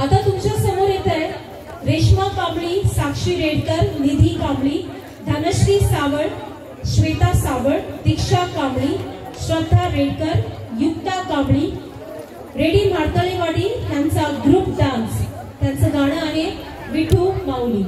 आता तुमच्या समोर येत आहे रेश्मा कांबळी, साक्षी रेडकर, निधी कांबळी, धनश्री सावळ, श्वेता सावळ, दीक्षा कांबळी, श्रद्धा रेडकर, युक्ता कांबळी, रेडी मार्तळेवाडी यांचा ग्रुप डान्स. त्यांचं गाणं आहे विठू माऊली.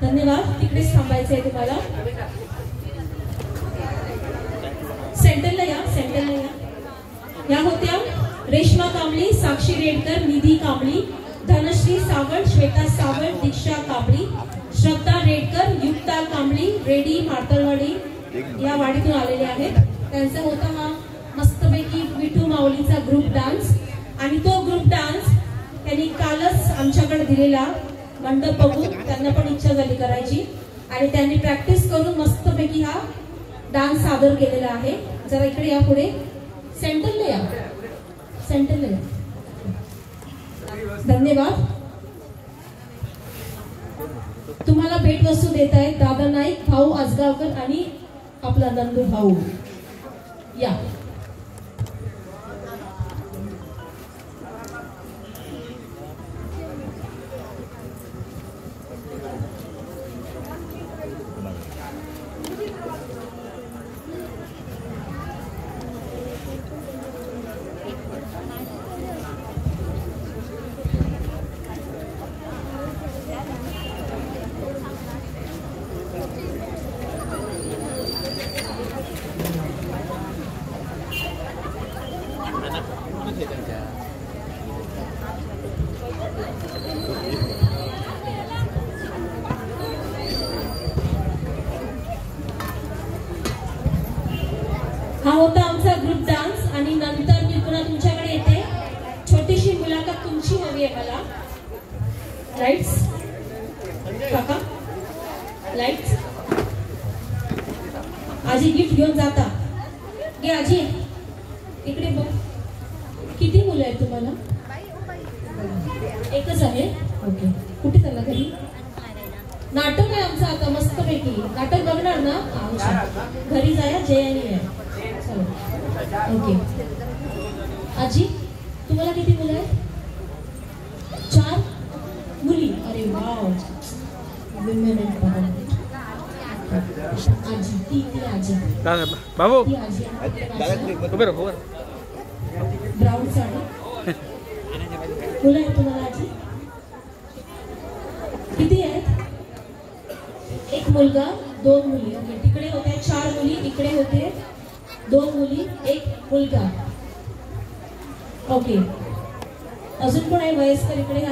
धन्यवाद. तिकडेच थांबायचं आहे तुम्हाला. सेंटरला या, सेंटरला या. या होत्या रेश्मा कांबळी, साक्षी रेडकर, निधी कांबळी, धनश्री सावळ, श्वेता सावळ, दीक्षा कांबळी, श्रद्धा रेडकर, युक्ता कांबळी, रेडी मार्तळवाडी या वाडीतून आलेले आहेत. त्यांचा होता हा मस्तपैकी विठू माऊलीचा ग्रुप डान्स. आणि तो ग्रुप डान्स त्यांनी कालच आमच्याकडे दिलेला मंडप बघून त्यांना पण इच्छा झाली करायची आणि त्यांनी प्रॅक्टिस करून मस्तपैकी हा डान्स सादर केलेला आहे. जरा इकडे या, पुढे सेंटरला या, सेंटरला या. धन्यवाद. तुम्हाला भेटवस्तू देत आहेत दादा नाईक, भाऊ आजगावकर आणि आपला नंदू भाऊ. या. लाईट्स काका लाईट्स. आजी गिफ्ट घेऊन जाता. घे आजी इकडे बघ. किती मुलं आहेत तुम्हाला? एकच आहे. ओके. कुठे चालला घरी? नाटक आहे आमचं आता मस्तपैकी. नाटक बघणार ना? घरी जाया जयानी आहे. चलो ओके. आजी तुम्हाला किती मुलं आहेत? 4 मुली. अरे वाव. आजी ती आजी बाबू ती आजी ब्राऊन साडी. मुलं आहेत तुम्हाला आजी? किती आहेत? एक मुलगा 2 मुली. ओके. तिकडे होते 4 मुली, इकडे होते 2 मुली 1 मुलगा. ओके. अजून कोण आहे वयस्कर इकडे?